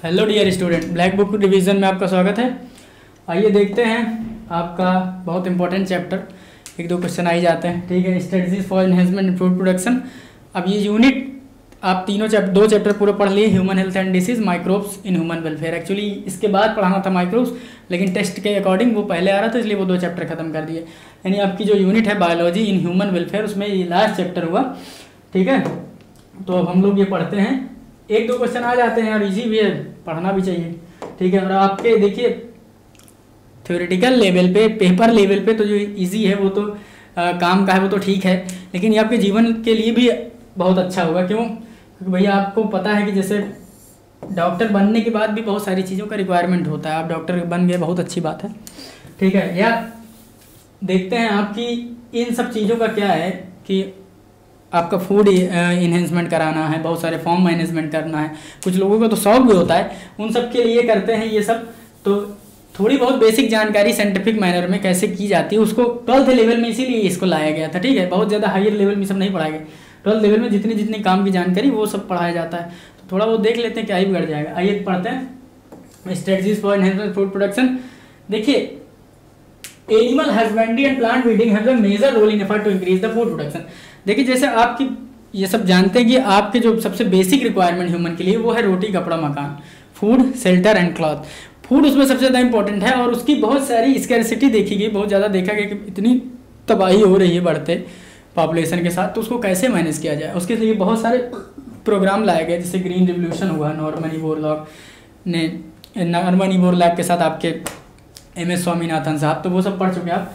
Hello dear student, black book revision में आपका स्वागत है। आइए देखते हैं आपका बहुत इंपॉर्टेंट चैप्टर। एक दो क्वेश्चन आ ही जाते हैं, ठीक है। Strategies for enhancement in food production. अब ये यूनिट आप दो चैप्टर पूरा पढ़ लिए, human health and disease, microbes in human welfare. Actually इसके बाद पढ़ाना था माइक्रोब्स, लेकिन टेस्ट के अकॉर्डिंग वो पहले आ रहा था, इसलिए वो 2 चैप्टर खत्म कर दिए। यानी आपकी जो यूनिट है बायोलॉजी इन ह्यूमन वेलफेयर, उसमें ये लास्ट चैप्टर हुआ, ठीक है। तो अब हम लोग ये पढ़ते हैं। 1-2 क्वेश्चन आ जाते हैं और इजी भी है, पढ़ना भी चाहिए, ठीक है। और आपके देखिए थ्योरेटिकल लेवल पे, पेपर लेवल पे तो जो इजी है वो तो काम का है, वो तो ठीक है, लेकिन ये आपके जीवन के लिए भी बहुत अच्छा होगा। क्यों? क्योंकि भैया आपको पता है कि जैसे डॉक्टर बनने के बाद भी बहुत सारी चीज़ों का रिक्वायरमेंट होता है। आप डॉक्टर बन गए, बहुत अच्छी बात है, ठीक है। या देखते हैं आपकी इन सब चीज़ों का क्या है कि आपका फूड इन्हेंसमेंट कराना है, बहुत सारे फॉर्म मैनेजमेंट करना है, कुछ लोगों को तो शौक भी होता है, उन सब के लिए करते हैं ये सब। तो थोड़ी बहुत बेसिक जानकारी साइंटिफिक मैनर में कैसे की जाती है, उसको 12th लेवल में इसीलिए इसको लाया गया था, ठीक है। बहुत ज़्यादा हायर लेवल में सब नहीं पढ़ाया गया, 12th लेवल में जितनी जितनी काम की जानकारी वो सब पढ़ाया जाता है। तो थोड़ा बहुत देख लेते हैं, क्या ही बिगड़ जाएगा। आइए पढ़ते हैं strategies for enhancement food production. देखिए, animal husbandry and plant breeding have the major role in effort to increase the food production. देखिए, जैसे आपकी ये सब जानते हैं कि आपके जो सबसे बेसिक रिक्वायरमेंट ह्यूमन के लिए वो है रोटी, कपड़ा, मकान, food, shelter and cloth. Food उसमें सबसे ज़्यादा इंपॉर्टेंट है और उसकी बहुत सारी स्कैरसिटी देखी गई, बहुत ज़्यादा देखा गया कि इतनी तबाही हो रही है बढ़ते पॉपुलेशन के साथ, तो उसको कैसे मैनेज किया जाए, उसके लिए बहुत सारे प्रोग्राम लाए गए। जैसे ग्रीन रिवोल्यूशन हुआ नॉर्मन बोरलॉग ने, नॉर्मन बोरलॉग के साथ आपके MS स्वामीनाथन साहब, तो वो सब पढ़ चुके आप।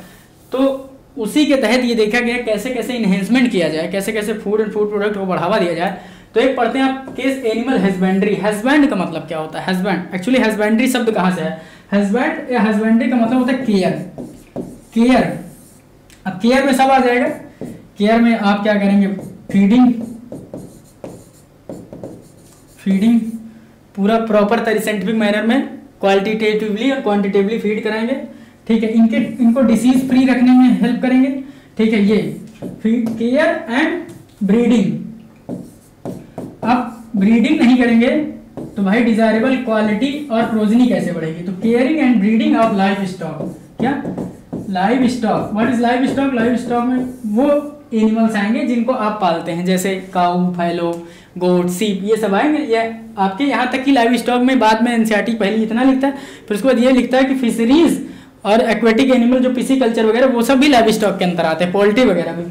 तो उसी के तहत ये देखा गया कैसे कैसे इन्हेंसमेंट किया जाए, कैसे कैसे फूड एंड फूड प्रोडक्ट को बढ़ावा दिया जाए। तो एक पढ़ते हैं आप केस एनिमल हस्बेंड्री। हस्बैंड का मतलब क्या होता है? हस्बैंड, एक्चुअली हस्बेंड्री शब्द कहाँ से है? हस्बैंड या हस्बेंड्री का मतलब होता है केयर। केयर, अब केयर में सब आ जाएगा। केयर में आप क्या करेंगे? फीडिंग पूरा प्रॉपर तरीके साइंटिफिक मैनर में क्वालिटेटिवली और क्वांटिटेटिवली फीड कराएंगे, ठीक है। इनको डिसीज फ्री रखने में हेल्प करेंगे, ठीक है। ये केयर एंड ब्रीडिंग। अब ब्रीडिंग नहीं करेंगे तो भाई डिजायरेबल क्वालिटी और प्रोजनी कैसे बढ़ेगी? तो caring and breeding of livestock. क्या? Livestock. What is livestock? Livestock में वो एनिमल्स आएंगे जिनको आप पालते हैं, जैसे काऊ, फैलो, गोट, सीप, ये सब आएंगे। ये आपके यहाँ तक कि लाइव स्टॉक में बाद में एनसीईआरटी पहले इतना लिखता है, फिर उसके बाद ये लिखता है कि फिशरीज और एक्वेटिक एनिमल जो पिसीकल्चर वगैरह वो सब भी लाइव स्टॉक के अंदर आते हैं, पोल्ट्री वगैरह भी,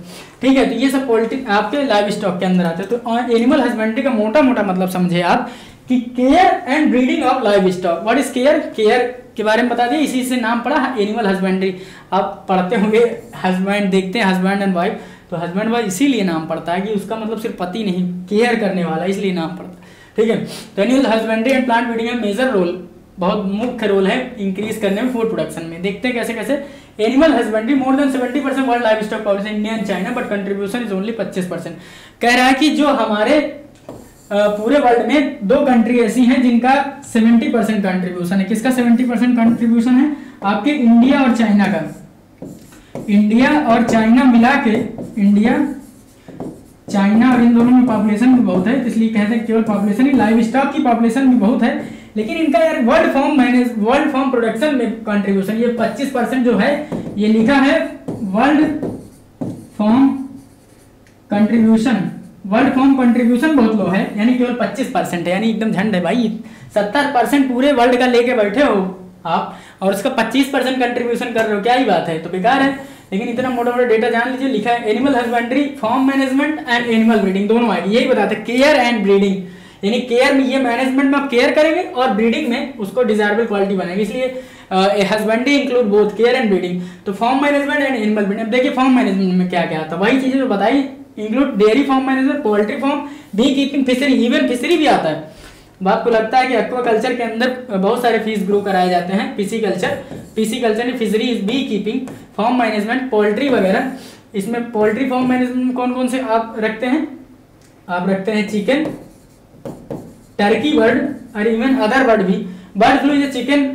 ठीक है। तो ये सब पोल्ट्री आपके लाइव स्टॉक के अंदर आते हैं। तो एनिमल हस्बेंड्री का मोटा मोटा मतलब समझे आप कि care and breeding of livestock. What is care? Care के बारे में बता दिए, इसी से नाम पड़ा एनिमल हस्बेंड्री। आप पढ़ते होंगे हस्बैंड, देखते हैं हस्बैंड एंड वाइफ, तो हस्बैंड वाइफ इसीलिए नाम पड़ता है कि उसका मतलब सिर्फ पति नहीं, केयर करने वाला, इसलिए नाम पड़ता है, ठीक है। तो animal husbandry and plant breeding में मेजर रोल, बहुत मुख्य रोल है इंक्रीज करने में फूड प्रोडक्शन में। देखते हैं कैसे कैसे। Animal husbandry more than 70% world live stock population India and China, but contribution is only 25%। कह रहा है कि जो हमारे पूरे वर्ल्ड में 2 कंट्री ऐसी हैं जिनका 70% कंट्रीब्यूशन है। किसका 70% कंट्रीब्यूशन है? आपके इंडिया और चाइना का। इंडिया और चाइना मिला के, इंडिया, चाइना और इन दोनों में पॉपुलेशन भी बहुत है, इसलिए कहते हैं केवल पॉपुलेशन ही, लाइव स्टॉक की पॉपुलेशन भी बहुत है, लेकिन इनका यार वर्ल्ड फॉर्म प्रोडक्शन में कंट्रीब्यूशन ये 25% जो है, ये लिखा है world form contribution. World form contribution बहुत लो है, यानी केवल 25% है, यानी एकदम झंड है भाई। 70% पूरे वर्ल्ड का लेके बैठे हो आप और उसका 25% कंट्रीब्यूशन कर रहे हो, क्या ही बात है? तो बेकार है। लेकिन इतना मोटा मोटा डेटा जान लीजिए, लिखा है animal husbandry, form management and animal breeding, दोनों आएगी। यही बताते हैं केयर एंड ब्रीडिंग, यानी केयर में ये मैनेजमेंट में आप केयर करेंगे और ब्रीडिंग में उसको डिजायरेबल क्वालिटी बनाएंगे, इसलिए husbandry include both care and breeding. तो farm management and animal breeding. देखिए फॉर्म मैनेजमेंट में क्या क्या आता है, वही चीजें जो बताई, include dairy farm management, poultry farm, beekeeping, fishery, even fishery भी आता है। अब आपको लगता है कि एक्वाकल्चर के अंदर बहुत सारे फिश ग्रो कराए जाते हैं, पीसी कल्चर ने fisheries, bee keeping, farm management, poultry वगैरह। इसमें पोल्ट्री फॉर्म मैनेजमेंट कौन कौन से आप रखते हैं? आप रखते हैं चिकन, टर्की बर्ड और इवन अदर बर्ड भी। बर्ड फ्लू या चिकन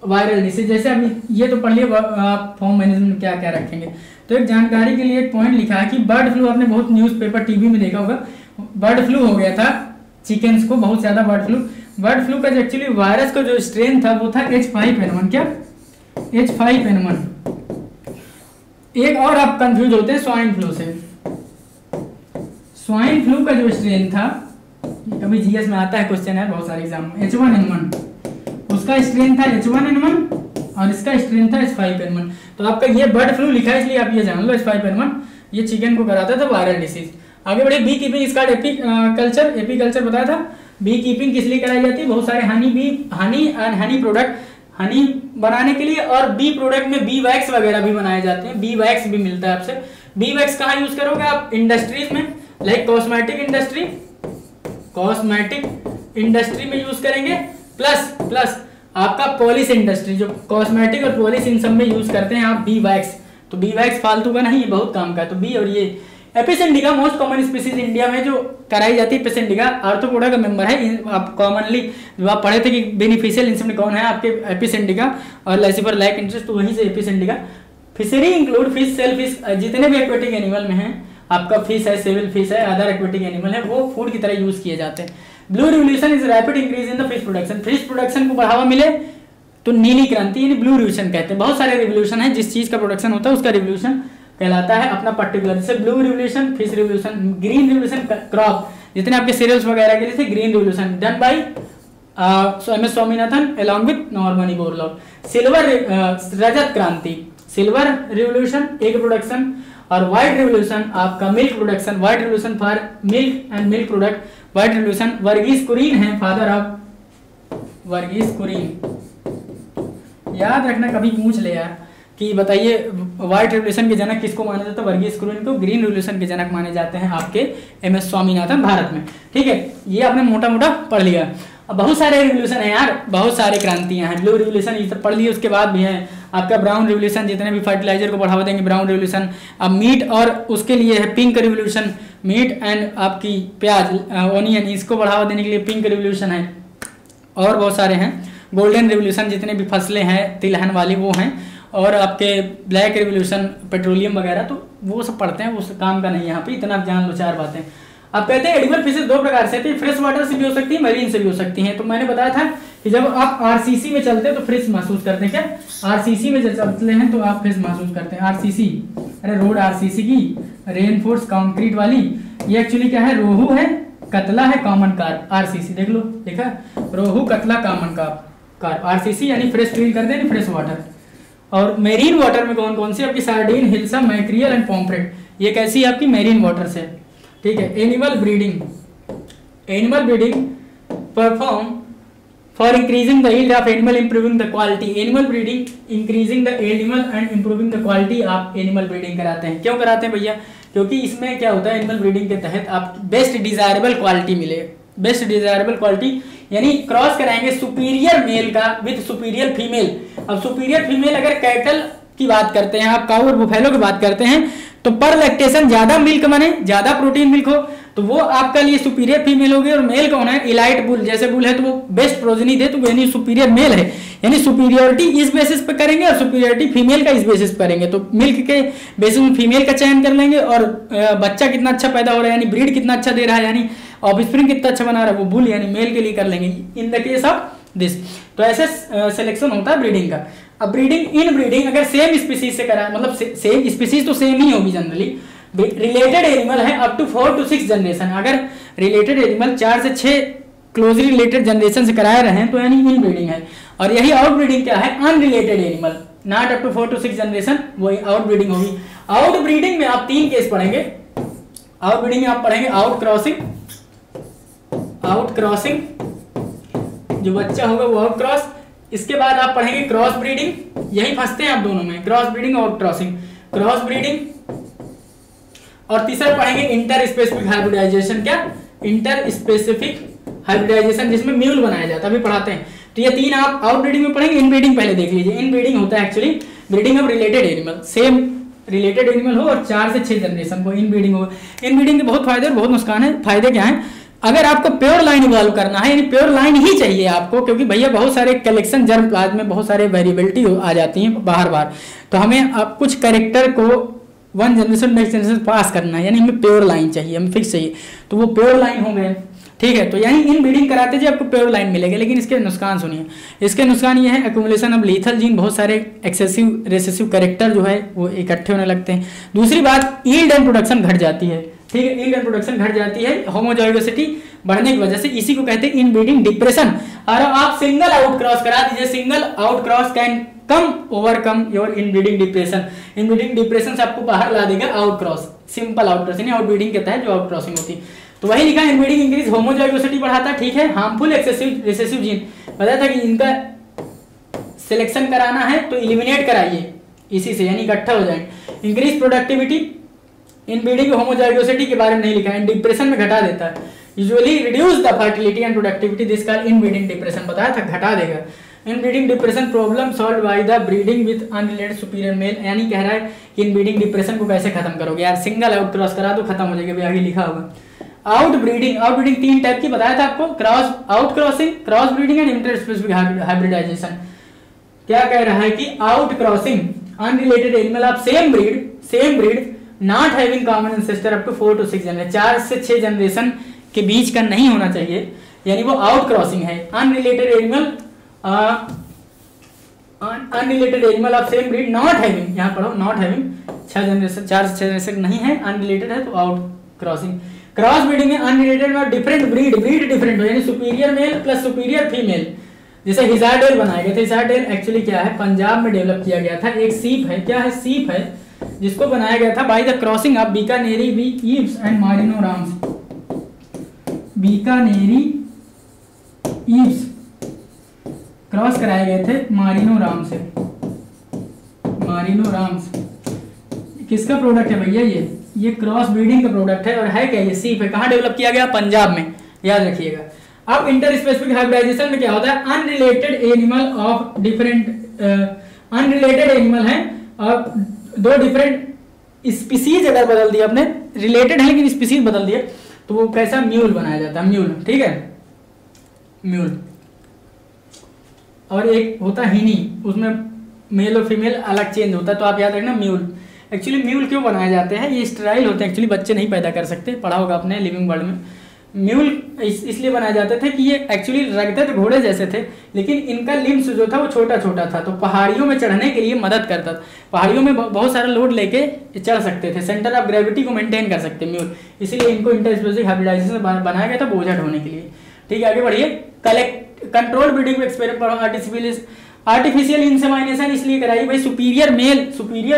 वायरल डिसीज, जैसे अभी ये तो पढ़ लिया आप फॉर्म मैनेजमेंट क्या क्या रखेंगे। तो एक जानकारी के लिए एक पॉइंट लिखा है कि बर्ड फ्लू, आपने बहुत न्यूज़पेपर टीवी में देखा होगा, बर्ड फ्लू हो गया था चिकन्स को, बहुत ज्यादा बर्ड फ्लू। बर्ड फ्लू का जो एक्चुअली वायरस का जो स्ट्रेन था वो था H5N1। क्या? H5N1। एक और आप कंफ्यूज होते हैं स्वाइन फ्लू से। स्वाइन फ्लू का जो स्ट्रेन था, कभी जीएस में आता है क्वेश्चन है बहुत सारे एग्जाम में, H1N1, उसका स्ट्रेन था H1N1 और इसका स्ट्रेन था H5N1। तो आपका ये बर्ड फ्लू लिखा है इसलिए आप ये जान लो H5N1 ये चिकन को कराता था वायरल डिसीज। आगे बढ़े, बी कीपिंग इसका एपी कल्चर बताया था। बी कीपिंग किस लिए कराई जाती है? बहुत सारे हनी प्रोडक्ट हनी बनाने के लिए, और बी प्रोडक्ट में बी वैक्स वगैरह भी बनाए जाते हैं। बी वैक्स भी मिलता है आपसे। बी वैक्स कहाँ यूज करोगे आप? इंडस्ट्रीज में, लाइक कॉस्मेटिक इंडस्ट्री में यूज करेंगे, प्लस आपका पॉलिश इंडस्ट्री, जो कॉस्मेटिक और पॉलिश इन सब में यूज करते हैं आप बी वैक्स। तो बी वैक्स फालतू का नहीं, ये बहुत काम का है। तो बी और ये Apis indica most common species India में जो कराई जाती है। एपिस इंडिका आर्थ्रोपोडा का मेंबर है। आप कॉमनली जो आप पढ़े थे कि बेनिफिशियल इंसेक्ट कौन है आपके, एपिस इंडिका और लाइसिफर लैक इंटरेस्ट, तो वहीं से Apis indica. Fishery include fish, shellfish, जितने भी एक्वेटिक एनिमल में हैं आपका फिश है, सेविल फिश है, अदर एक्वेटिक एनिमल है, वो फूड की तरह यूज किए जाते हैं। Blue revolution is rapid increase in the fish production. Fish production को बढ़ावा मिले तो नीली क्रांति यानी ब्लू रिवोल्यूशन कहते हैं। बहुत सारे रिवोल्यूशन है, जिस चीज का प्रोडक्शन होता है उसका रिवोल्यूशन कहलाता है अपना पर्टिकुलर। जैसे blue revolution, fish revolution, green revolution crop, जितने आपके सीरियल्स वगैरह के लिए थे, ग्रीन रिवोल्यूशन डन बाय एम.एस. Swaminathan along with Norman Borlaug. Silver रजत क्रांति, सिल्वर रिवोल्यूशन एग प्रोडक्शन, और व्हाइट रिवोल्यूशन आपका milk production, white revolution for milk and milk product, white revolution. Verghese Kurien है फादर ऑफ, वर्गीस कुरियन। याद रखना, कभी पूछ ले यार कि बताइए व्हाइट रिवोल्यूशन के जनक किसको माना जाता है? वर्गीस कुरियन को। ग्रीन रिवोल्यूशन के जनक माने जाते हैं आपके एम.एस. स्वामीनाथन भारत में। ठीक है, ये आपने मोटा मोटा पढ़ लिया। अब बहुत सारे रिवोल्यूशन है यार, बहुत सारे क्रांतियां हैं। ब्लू रिवोल्यूशन ये सब पढ़ लिए, उसके बाद भी है आपका ब्राउन रिवोल्यूशन, जितने भी फर्टिलाइजर को बढ़ावा देंगे ब्राउन रिवोल्यूशन। अब मीट और उसके लिए है पिंक रिवोल्यूशन, मीट एंड आपकी प्याज ओनियन, इसको बढ़ावा देने के लिए पिंक रिवोल्यूशन है। और बहुत सारे हैं। गोल्डन रिवोल्यूशन जितने भी फसलें हैं तिलहन वाली वो हैं, और आपके ब्लैक रिवोल्यूशन पेट्रोलियम वगैरह, तो वो सब पढ़ते हैं, वो सब काम का नहीं है यहाँ पे, इतना आप जान लो चार बातें। आप कहते हैं एडिबल फिशेस दो प्रकार से होती है, फ्रेश वाटर से भी हो सकती है, मरीन से भी हो सकती हैं। तो मैंने बताया था कि जब आप आरसीसी में चलते हैं तो फ्रेश महसूस करते हैं। क्या आरसीसी में जब चलते हैं तो आप फ्रेश महसूस करते हैं? आरसीसी, अरे रोड आरसीसी की रेनफोर्स कंक्रीट वाली, ये एक्चुअली क्या है? रोहू है, कतला है, कॉमन कार्प। आरसीसी देख लो, देखा, रोहू, कतला, कॉमन कार्प। आरसीसी यानी फ्रेश फील करते हैं, फ्रेश वाटर। और मेरीन वाटर में कौन कौन सी? आपकी सार्डिन, हिल्सा, मैक्रियल एंड पॉम्फ्रेट, ये कैसी है आपकी? मेरीन वाटर से। ठीक है। Animal breeding perform for increasing the yield of animal, improving the quality. Animal breeding increasing the animal and improving the quality, आप एनिमल ब्रीडिंग कराते हैं। क्यों कराते हैं भैया? क्योंकि इसमें क्या होता है, एनिमल ब्रीडिंग के तहत आप बेस्ट डिजायरेबल क्वालिटी मिले। बेस्ट डिजायरेबल क्वालिटी यानी क्रॉस कराएंगे सुपीरियर मेल का विद सुपीरियर फीमेल। अब सुपीरियर फीमेल अगर कैटल की बात करते हैं, आप काऊ और बुफेलो की बात करते हैं, तो पर लैक्टेशन ज्यादा मिल्क बने, ज्यादा प्रोटीन मिल्क हो, तो वो आपका लिए सुपीरियर फीमेल होगी। और मेल कौन है? इलाइट बुल, जैसे बुल है तो वो बेस्ट प्रोजनी दे, तो यानी सुपीरियर मेल है। यानी सुपीरियोरिटी इस बेसिस पे करेंगे और सुपीरियोरिटी फीमेल का इस बेसिस पे करेंगे। तो मिल्क के बेसिस में फीमेल का चयन कर लेंगे, और बच्चा कितना अच्छा पैदा हो रहा है यानी ब्रीड कितना अच्छा दे रहा है, यानी ऑफस्प्रिंग कितना अच्छा बना रहा है, वो बुल यानी मेल के लिए कर लेंगे in the case of this. तो ऐसे सिलेक्शन होता है ब्रीडिंग का। अब ब्रीडिंग, इन ब्रीडिंग अगर सेम स्पीसीज से करा, मतलब सेम स्पीसीज तो सेम ही होगी जनरली। रिलेटेड एनिमल है अप टू 4 to 6 जनरेशन, अगर रिलेटेड एनिमल 4 से 6 क्लोजली रिलेटेड जनरेशन से कराए रहे हैं तो यानी इन ब्रीडिंग है। और यही आउट ब्रीडिंग क्या है? Unrelated animal, not up to 4 to 6 generation, वही आउट ब्रीडिंग होगी। आउट ब्रीडिंग में आप 3 केस पढ़ेंगे। आउट ब्रीडिंग में आप पढ़ेंगे आउट क्रॉसिंग, जो बच्चा होगा वो आउट क्रॉस। इसके बाद आप पढ़ेंगे क्रॉस ब्रीडिंग, यही फंसते हैं आप दोनों में, क्रॉस ब्रीडिंग और क्रॉस ब्रीडिंग। और तीसरा पढ़ेंगे इंटर स्पेसिफिक हाइब्रिडाइजेशन। क्या? इंटर स्पेसिफिक हाइब्रिडाइजेशन, जिसमें म्यूल बनाया जाता है, अभी पढ़ाते हैं। तो ये 3 आप आउट ब्रीडिंग में पढ़ेंगे। इन ब्रीडिंग पहले देख लीजिए। इन ब्रीडिंग होता है actually breeding of related animal, same related animal हो और 4 से 6 जनरेशन को इन ब्रीडिंग हो। इन ब्रीडिंग के बहुत फायदे और बहुत नुकसान है। फायदे क्या है? अगर आपको प्योर लाइन इवॉल्व करना है, यानी प्योर लाइन ही चाहिए आपको, क्योंकि भैया बहुत सारे कलेक्शन जर्म प्लाज्म में बहुत सारे वेरिएबिलिटी आ जाती है बार, तो हमें अब कुछ कैरेक्टर को one generation next generation pass करना है, यानी हमें प्योर लाइन चाहिए, हमें फिक्स चाहिए, तो वो प्योर लाइन हो गए। ठीक है। तो यानी इन ब्रीडिंग कराते जी आपको प्योर लाइन मिलेगा, लेकिन इसके नुकसान सुनिए। इसके नुकसान ये है एक्यूमुलेशन ऑफ लीथल जीन, बहुत सारे एक्सेसिव रेसेसिव कैरेक्टर जो है वो इकट्ठे होने लगते हैं। दूसरी बात यील्ड एंड प्रोडक्शन घट जाती है, ठीक है, यील्ड एंड प्रोडक्शन घट जाती है होमोजाइगोसिटी बढ़ने की वजह से। इसी को कहते हैं इनब्रीडिंग डिप्रेशन। और आप सिंगल आउट क्रॉस करा दीजिए, single out cross can come overcome your inbreeding depression. Inbreeding depression से आपको बाहर ला देगा out cross, simple out cross, यानी आउटब्रीडिंग के तहत जो आउट क्रॉसिंग होती है। तो वही लिखा इनब्रीडिंग इंक्रीज होमोजाइगोसिटी बढ़ाता, ठीक है। हार्मफुल एक्सेसिव रिसेसिव जीन, बताया था कि इनका सिलेक्शन कराना है तो एलिमिनेट कराइए इसी से, यानी इकट्ठा हो जाएंगे। इंक्रीज प्रोडक्टिविटी, इनब्रीडिंग होमोजाइगोसिटी के बारे में नहीं लिखा है, डिप्रेशन में घटा देता है। Usually reduce the fertility and productivity, this called inbreeding depression, बताया था घटा देगा। Inbreeding depression problem solve by the breeding with unrelated superior male, यानी कह रहा है कि इनब्रीडिंग डिप्रेशन को कैसे खत्म करोगे यार, सिंगल आउट क्रॉस करा तो खत्म हो जाएगा, आगे लिखा होगा। Outbreeding, outbreeding 3 type की बताया था आपको, cross, outcrossing, crossbreeding and interspecific hybridisation. क्या कह रहा है कि outcrossing unrelated animal of same breed not having common ancestor up to 4 to 6 generation, 4 से 6 जनरेशन के बीच का नहीं होना चाहिए, यानी वो आउट क्रॉसिंग है। Unrelated animal of same breed not having, यहाँ पढ़ो नॉट हैविंग 6 जनरेशन, 4 से 6 जनरेशन नहीं है, अनरिलेटेड है तो आउट क्रॉसिंग। क्रॉस ब्रीडिंग में अनरिलेटेड और डिफरेंट ब्रीड डिफरेंट हो, यानी superior male plus superior female, जैसे हिजारडेल बनाया गया था। हिजारडेल एक्चुअली क्या है, पंजाब में डेवलप किया गया था, एक सीप है, क्या है, सीप है, जिसको बनाया गया था by the crossing of Bikaneri eaves and Marino Ram's. Bikaneri eaves cross कराए गए थे मारिनो राम से। मारिनो राम्स किसका प्रोडक्ट है भैया, ये क्रॉस ब्रीडिंग का प्रोडक्ट है, और है क्या, ये सीप है। कहाँ डेवलप किया गया, पंजाब में, याद रखिएगा। अब इंटरस्पेसिफिक हाइब्रिडाइजेशन में क्या होता है, unrelated animal of different, unrelated animal है और 2 डिफरेंट स्पीसीज अगर बदल दिया आपने, रिलेटेड है लेकिन स्पीसीज बदल दिया, तो वो कैसा म्यूल बनाया जाता है, म्यूल, ठीक है, म्यूल। और एक होता है हिनी, उसमें मेल और फीमेल अलग चेंज होता है, तो आप याद रखना म्यूल। एक्चुअली म्यूल क्यों बनाए जाते हैं, ये स्टेराइल होते हैं, एक्चुअली बच्चे नहीं पैदा कर सकते, पढ़ा होगा आपने लिविंग वर्ल्ड में। म्यूल इसलिए बनाए जाते थे कि ये एक्चुअली लगते तो घोड़े जैसे थे, लेकिन इनका लिम्स जो था वो छोटा छोटा था, तो पहाड़ियों में चढ़ने के लिए मदद करता था। पहाड़ियों में बहुत सारा लोड लेके चढ़ सकते थे, सेंटर ऑफ ग्रेविटी को मेंटेन कर सकते म्यूल, इसलिए इनको इंटरस्पेसिफिक हाइब्रिडाइजेशन बनाया गया था बोझा ढोने के लिए। ठीक है, आगे बढ़िए। कंट्रोल ब्रीडिंग एक्सपेरिमेंट, आर्टिफिशियल इंसेमाइनेशन इसलिए कराई भाई, सुपीरियर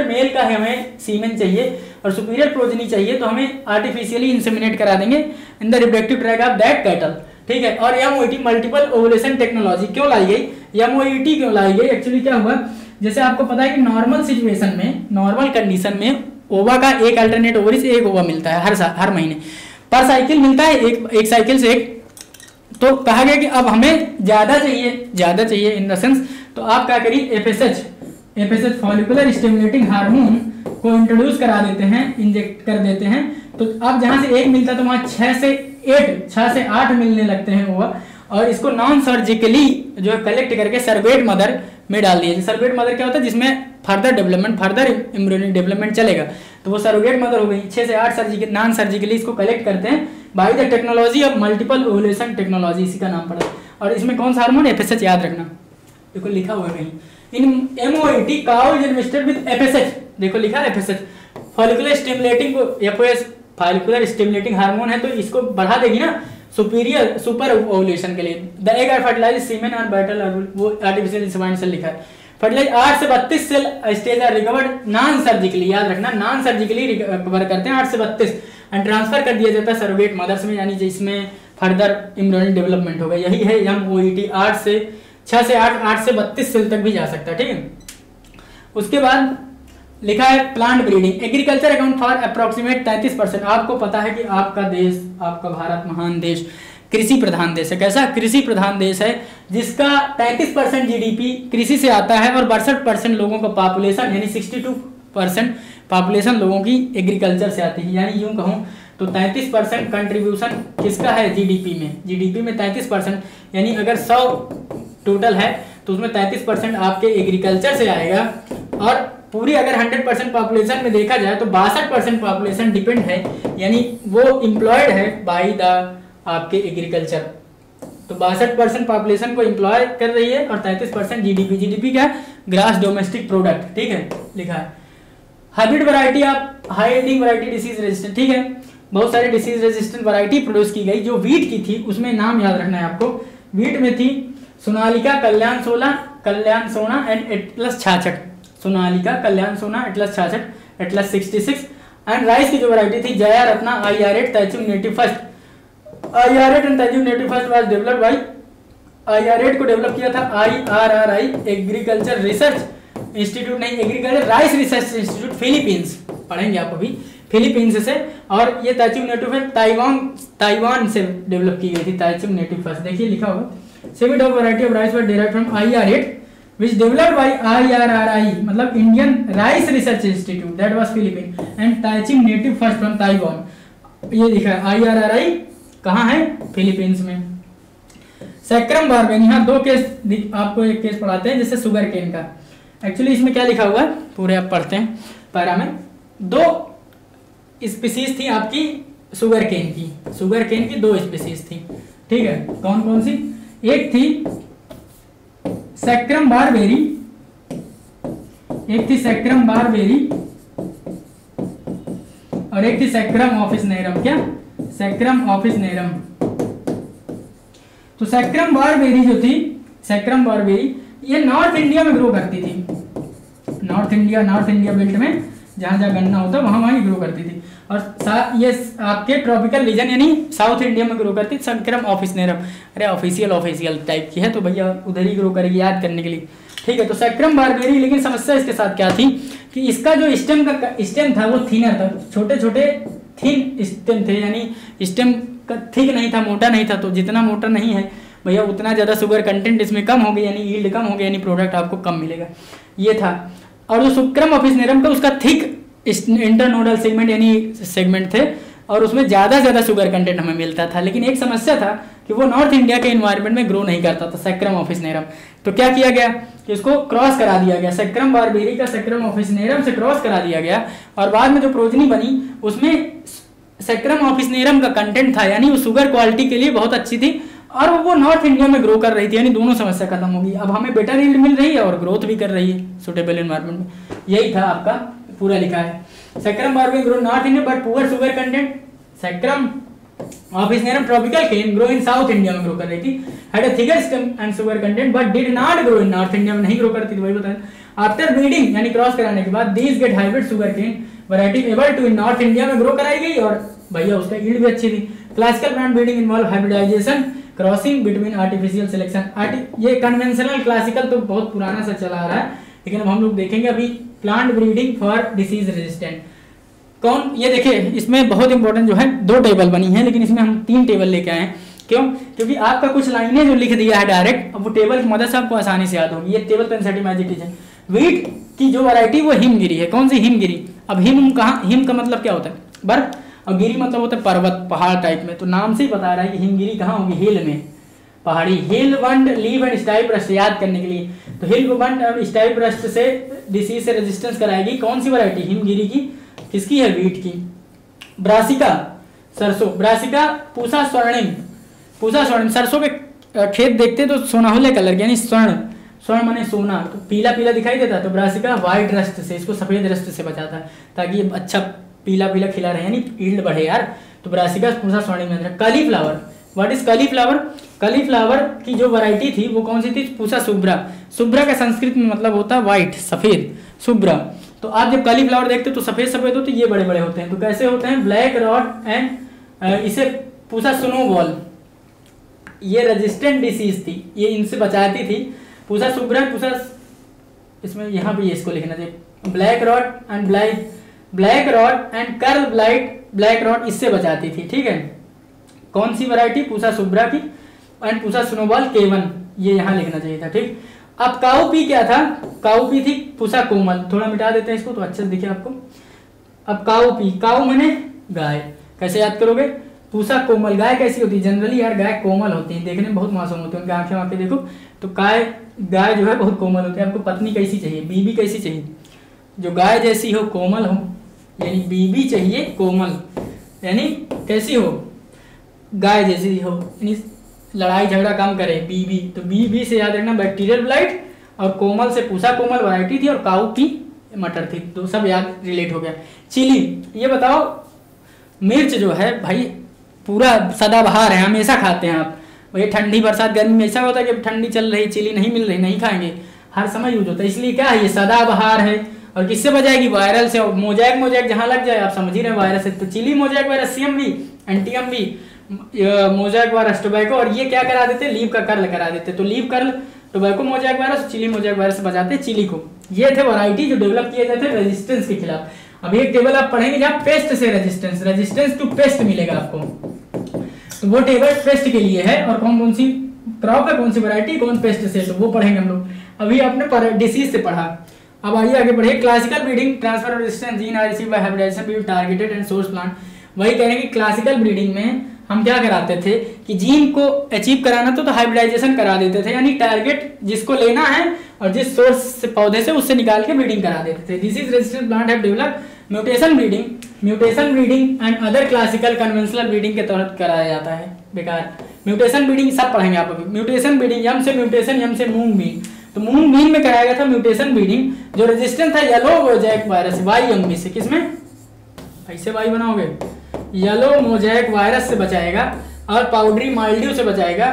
मेल का हमें सीमेन चाहिए और सुपीरियर प्रोजनी चाहिए, तो हमें आर्टिफिशियली इंसेमिनेट करा देंगे in the reproductive tract of that cattle. ठीक है, और एमओईटी मल्टीपल ओवुलेशन टेक्नोलॉजी क्यों लाई गई, एमओईटी क्यों लाई गई, एक्चुअली क्या हुआ, जैसे आपको पता है कि नॉर्मल सिचुएशन में, नॉर्मल कंडीशन में ओवा का एक अल्टरनेट ओवरी से एक ओवा मिलता है हर महीने, पर साइकिल मिलता है, एक साइकिल से एक। तो कहा गया कि अब हमें ज्यादा चाहिए इन द सेंस, तो आप क्या करिए, एफएसएच फॉलिकुलर स्टिमुलेटिंग हार्मोन को इंट्रोड्यूस करा देते हैं, इंजेक्ट कर देते हैं। तो अब जहां से एक मिलता है तो वहां 6 से 8 मिलने लगते हैं वो, और इसको नॉन सर्जिकली जो है कलेक्ट करके सर्वेट मदर में डाल दिया। सर्वेट मदर क्या होता है, जिसमें फर्दर एम्ब्रियोनिक डेवलपमेंट चलेगा, तो वो सर्वेट मदर हो गई। 6 से 8 नॉन सर्जिकली इसको कलेक्ट करते हैं by the technology of multiple ovulation technology, इसी का नाम पड़ा। और इसमें कौन सा हार्मोन, एफएसएच, याद रखना, देखो लिखा हुआ है कहीं, in MOET cow is invested with FSH, देखो लिखा है एफएसएच, फॉलिकुलर स्टिमुलेटिंग को, एफओएस फॉलिकुलर स्टिमुलेटिंग हार्मोन है, तो इसको बढ़ा देगी ना सुपर ओवुलेशन के लिए। द एग आर फर्टिलाइज सीमेन और बैटल, वो आर्टिफिशियल इंसेमिनेशन लिखा है। फर्टिलाइज 8 से 32 cell stage are recovered non surgically, याद रखना नॉन सर्जिकली रिकवर करते हैं 8 से 32, एंड ट्रांसफर कर दिया जाता है सर्वेट मदर्स में, यानी जिसमें फर्दर एम्ब्रियोनिक डेवलपमेंट होगा। यही है एमओईटी। 6 से 8 से 32 सेल तक भी जा सकता है। ठीक है, उसके बाद लिखा है plant breeding, agriculture account for approximate 33%। आपको पता है कि आपका देश, आपका भारत महान देश कृषि प्रधान देश है। कैसा, कृषि प्रधान देश है, जिसका 33% जीडीपी कृषि से आता है, और 62% लोगों का पॉपुलेशन, यानी 62% पॉपुलेशन लोगों की एग्रीकल्चर से आती है। यानी यूं कहूं तो 33% कंट्रीब्यूशन किसका है जीडीपी में 33%, यानी अगर 100 टोटल है तो उसमें 33% आपके एग्रीकल्चर से आएगा। और पूरी अगर 100% पॉपुलेशन में देखा जाए तो 62% पॉपुलेशन डिपेंड है, यानी वो एम्प्लॉयड है बाय द आपके एग्रीकल्चर। तो 62% पॉपुलेशन को एम्प्लॉय कर रही है और 33% जीडीपी। जीडीपी क्या है? ग्रास डोमेस्टिक प्रोडक्ट, ठीक है, लिखा है। हाइब्रिड वैरायटी आप high yielding variety disease resistant, ठीक है, बहुत सारे डिसीज रेजिस्टेंट वैरायटी प्रोड्यूस की गई। जो वीट की थी उसमें नाम याद रखना है आपको। वीट में थी सोनालिका, कल्याण सोना एंड एटलस 66, सोनालिका, कल्याण सोना, एटलस 66, एटलस 66। एंड राइस की जो वैरायटी थी Jaya Ratna, IR8, Taichung native first. IR8 and Taichung native first was developed by, IR8 को डेवलप किया था IRRI एग्रीकल्चर रिसर्च इंस्टीट्यूट, नहीं agriculture rice research institute, Philippines, पढ़ेंगे आप अभी, फिलीपींस से। और ये तैचुंग नेटिव फर्स्ट ताइवान से डेवलप की गई थी, तैचुंग नेटिव फर्स्ट, देखिए लिखा होगा। सेमी डॉग variety of rice were derived from IR8 which developed by IRRI, मतलब Indian rice research institute, that was Philippine, and Taichung native first from Taiwan. ये लिखा है IRRI कहाँ है? फिलीपींस में। सैक्रम बारबेन, यहाँ दो केस आपको, एक केस पढ़ाते हैं जैसे शुगर केन का। एक्चुअली इसमें क्या लिखा हुआ है पूरे आप पढ़ते हैं पैरा में। दो स्पीसीज थी आपकी शुगर केन की, शुगर केन की दो स्पीसीज थी, ठीक है, कौन कौन सी? एक थी सैक्रम बारबेरी, एक थी सैक्रम बारबेरी और एक थी सैक्रम ऑफिसनेरम। क्या? सैक्रम ऑफिसनेरम। तो सैक्रम बारबेरी जो थी, सैक्रम बारबेरी, ये नॉर्थ इंडिया में ग्रो करती थी। नॉर्थ इंडिया बेल्ट में जहां जहां गन्ना होता है वहां ग्रो करती थी। और ये आपके ट्रॉपिकल रीजन यानी साउथ इंडिया में ग्रो करती। सैक्रम ऑफिसनेरम, अरे ऑफिशियल टाइप की है तो भैया उधर ही ग्रो करेगी याद करने के लिए, ठीक है। तो सैक्रम बारबेरी, लेकिन समस्या इसके साथ क्या थी कि इसका जो स्टेम था वो थिनर था, छोटे छोटे थिन स्टेम थे, यानी स्टेम का थिक नहीं था, मोटा नहीं था। तो जितना मोटा नहीं है भैया उतना ज़्यादा शुगर कंटेंट इसमें कम हो गया, यानी यील्ड कम हो गया, यानी प्रोडक्ट आपको कम मिलेगा, ये था। और जो सैक्रम ऑफिसनेरम का उसका थिक इंटरनोडल सेगमेंट यानी सेगमेंट थे और उसमें ज़्यादा शुगर कंटेंट हमें मिलता था। लेकिन एक समस्या था कि वो नॉर्थ इंडिया के इन्वायरमेंट में ग्रो नहीं करता था सैक्रम ऑफिसनेरम। तो क्या किया गया कि इसको क्रॉस करा दिया गया, सैक्रम बारबेरी का सैक्रम ऑफिसनेरम से क्रॉस करा दिया गया और बाद में जो प्रोजनी बनी उसमें सैक्रम ऑफिसनेरम का कंटेंट था, यानी वो शुगर क्वालिटी के लिए बहुत अच्छी थी और वो नॉर्थ इंडिया में ग्रो कर रही थी, यानी दोनों समस्या खत्म होगी। अब हमें बेटर यील्ड मिल रही है और ग्रोथ भी कर रही है सुटेबल एनवायरनमेंट में। यही था आपका पूरा लिखा है। Saccharum barberi grow North India but poor sugar content. Saccharum officinarum tropical cane grow in South India में ग्रो कर रही थी, had a thicker stem and sugar content but did not grow in north India में नहीं grow करती थी, वही बताया। आफ्टर ब्रीडिंग यानी क्रॉस कराने के बाद these get hybrid sugar cane variety able to in north India में ग्रो कराई गई और भैया उसका यील्ड भी अच्छी थी। Classical plant breeding involve hybridisation, crossing between artificial selection. ये कन्वेंशनल क्लासिकल तो बहुत पुराना सा चला आ रहा है, लेकिन अब हम लोग देखेंगे अभी plant breeding for disease resistant. कौन? ये देखिए इसमें बहुत इंपॉर्टेंट जो है दो टेबल बनी है, लेकिन इसमें हम 3 टेबल लेके आए हैं। क्यों? क्योंकि आपका कुछ लाइनें जो लिख दिया है डायरेक्ट, अब वो टेबल की मदद से आपको आसानी से याद होगी। ये टेबल पेंसेटिक है। वीट की जो वैरायटी वो हिमगिरी है। कौन सी? हिमगिरी। अब हिम कहाँ? हिम का मतलब क्या होता है? बर्फ, और गिरी मतलब होता है पर्वत, पहाड़ टाइप में। तो नाम से ही बता रहा है कि हिमगिरी कहाँ होगी? हिल में, पहाड़ी। हिल वंड लीव एंड स्टाइप रस्ट याद करने के लिए, तो हिल वंड और स्टाइप रस्ट से डिसीज से रेजिस्टेंस कराएगी। कौन सी वैरायटी? हिमगिरी की। किसकी है? वीट की। ब्रासिका सरसों, ब्रासिका पूसा स्वर्णिम, पूसा स्वर्णिम। सरसों के खेत देखते हैं तो सोनाहुले कलर के, यानी स्वर्ण माने सोना, तो पीला पीला दिखाई देता है। तो ब्रासिका व्हाइट रस्ट से, इसको सफेद रस्ट से बचाता है ताकि ये अच्छा पीला पीला खिला रहे, यानी यील्ड बढ़े यार। तो ब्रासिका पूसा स्वर्णिम। कालीफ्लावर, व्हाट इज कालीफ्लावर? कालीफ्लावर की जो वैरायटी थी वो कौन सी थी? पूसा शुभ्रा। शुभ्रा का संस्कृत में मतलब होता है व्हाइट, सफेद, शुभ्रा। तो आप जब कालीफ्लावर देखते हो तो सफेद सफेद होते, ये बड़े बड़े होते हैं। तो कैसे होते हैं? ब्लैक रॉट एंड इसे पूसा स्नोबॉल, ये रेजिस्टेंट डिसीज थी, ये इनसे बचाती थी। पूसा शुभ्रा, पूसा, इसमें यहाँ भी इसको लिखना चाहिए, black rot and black rot and curl blight, black rot इससे बचाती थी, ठीक है। कौन सी वैरायटी? पूसा शुभ्रा की एंड पूसा स्नोबॉल K1, ये यहाँ लिखना चाहिए था, ठीक। अब काउपी क्या था? काउपी थी पूसा कोमल। थोड़ा मिटा देते हैं इसको तो अच्छे से दिखे आपको। अब काउपी, काउ माने गाय, कैसे याद करोगे? पूसा कोमल। गाय कैसी होती है? जनरली यार गाय कोमल होती है, देखने में बहुत मासूम होती है, उनकी आंखें वाँखें देखो तो गाय जो है बहुत कोमल होती है। आपको पत्नी कैसी चाहिए? बीबी कैसी चाहिए? जो गाय जैसी हो, कोमल हो, यानी बीबी चाहिए कोमल, यानी कैसी हो? गाय जैसी हो, यानी लड़ाई झगड़ा कम करे। बीबी, तो बी से याद रखना बैक्टीरियल ब्लाइट, और कोमल से पूसा कोमल वैरायटी थी, और काऊ की मटर थी, तो सब याद रिलेट हो गया। चिली, ये बताओ मिर्च जो है भाई पूरा सदाबहार है, हमेशा खाते हैं आप। वही ठंडी बरसात गर्मी में ऐसा होता है कि ठंडी चल रही, चिली नहीं मिल रही, नहीं खाएंगे, हर समय यूज होता है। इसलिए क्या है, ये सदाबहार है। और किससे बचाएगी, वायरल से। मोजैक जहां लग जाए, आप समझ ही रहे वायरस से, तो चिली मोजैक वायरस, सीएम भी, एंटीएम भी, मोजैक वायरस, टोबैको, और ये क्या करा देते, लीव का कर्ल करा देते। तो leaf curl tobacco mosaic virus, chilli mosaic virus से बचाते चिली को। ये थे वैरायटी जो डेवलप किए गए थे रेजिस्टेंस के खिलाफ। अब एक टेबल आप पढ़ेंगे जहाँ पेस्ट से रेजिस्टेंस टू पेस्ट मिलेगा आपको, तो वो टेबल पेस्ट के लिए है, और कौन कौन सी क्रॉप है, कौन सी वैरायटी, कौन पेस्ट से, तो वो पढ़ेंगे हम लोग। अभी आपने डिसीज से पढ़ा, अब आइए आगे बढ़े। Classical breeding transfer of resistance gene are received by hybridisation with targeted and source plant. वही कह रहे हैं कि क्लासिकल ब्रीडिंग में हम क्या कराते थे कि जीन को अचीव कराना तो हाइब्रिडाइजेशन करा देते थे, यानी टारगेट जिसको लेना है और जिस सोर्स से पौधे से उससे निकाल के ब्रीडिंग करा देते थे। This is resistant plant have developed mutation breeding and other classical conventional breeding के तहत कराया जाता है। बेकार म्यूटेशन ब्रीडिंग सब पढ़ेंगे आप अभी। म्यूटेशन ब्रीडिंग, यम से म्यूटेशन, यम से मूंग बीन, तो मूंग बीन में कराया गया था म्यूटेशन ब्रीडिंग, जो रेजिस्टेंट था येलो मोजैक वायरस YMB से। किसमें, ऐसे वाई बनाओगे, येलो मोजैक वायरस से बचाएगा, और पाउडरी माइल्ड्यू से बचाएगा।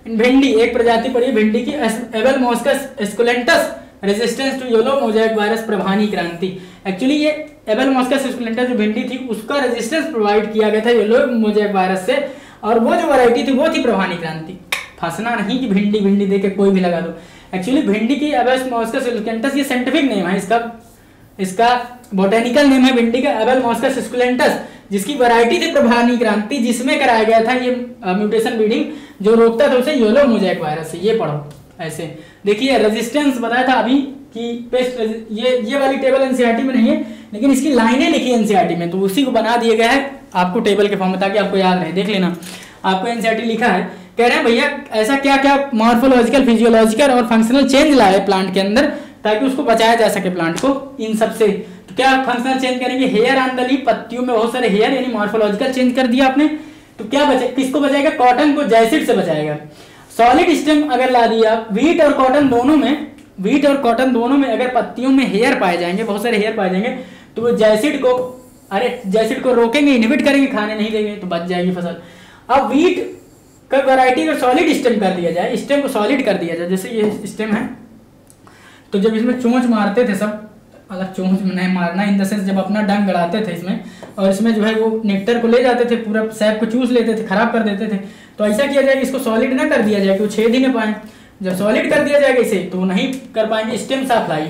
भिंडी, एक प्रजाति पड़ी भिंडी की, Abelmoschus esculentus, resistance to yellow mosaic virus, Parbhani Kranti. Actually ये एबेलमोस्कस एस्कुलेंटस जो भिंडी थी उसका रेजिस्टेंस प्रोवाइड किया गया था येलो मोजैक वायरस से, और वो जो वैरायटी थी वो थी प्रभानी क्रांति। फंसना नहीं कि भिंडी देके कोई भी लगा दो। एक्चुअली भिंडी की एबेलमोस्कस एस्कुलेंटस ये साइंटिफिक नेम है, इसका बोटेनिकल नेम है भिंडी का एबेलमोस्कस एस्कुलेंटस, जिसकी वैरायटी थी प्रभानी क्रांति, जिसमें कराया गया था ये म्यूटेशन ब्रीडिंग, जो रोकता था उसे येलो मोजैक वायरस से। ये पढ़ो ऐसे। देखिए रेजिस्टेंस बताया था अभी कि पेस्ट, ये वाली टेबल एनसीईआरटी में नहीं है, लेकिन इसकी लाइनें लिखी एनसीईआरटी में, तो उसी को बना दिया गया है आपको टेबल के फॉर्म में, ताकि आपको याद रहे। देख लेना, आपको एनसीईआरटी लिखा है, कह रहे हैं भैया ऐसा क्या क्या मॉर्फोलॉजिकल, फिजियोलॉजिकल और फंक्शनल चेंज लाए प्लांट के अंदर, ताकि उसको बचाया जा सके प्लांट को इन सबसे। तो क्या फंक्शनल चेंज करेंगे, हेयर ऑन द लीफ, पत्तियों में बहुत सारे हेयर, यानी मॉर्फोलॉजिकल चेंज कर दिया आपने। तो क्या बचे, किसको बचाएगा, कॉटन को जैसिड से बचाएगा। सॉलिड स्टेम अगर ला दिया, वीट और कॉटन दोनों में अगर पत्तियों में हेयर पाए जाएंगे, बहुत सारे हेयर पाए जाएंगे, तो वो जैसिड को रोकेंगे, इनहिबिट करेंगे, खाने नहीं देंगे, तो बच जाएगी फसल। अब वीट का वैरायटी अगर सॉलिड स्टेम कर दिया जाए, स्टेम को सॉलिड कर दिया जाए, जैसे ये स्टेम है, तो जब इसमें चोंच मारते थे सब, अलग चोंच नहीं मारना इन द सेंस, जब अपना डंग गड़ाते थे इसमें, और इसमें जो है वो नेक्टर को ले जाते थे, पूरा सैप को चूस लेते थे, खराब कर देते थे। तो ऐसा किया जाए कि इसको सॉलिड ना कर दिया जाए कि वो छेद ही ना पाए। जब सॉलिड कर दिया जाएगा इसे, तो वो नहीं कर पाएंगे। स्टेम साफ्लाई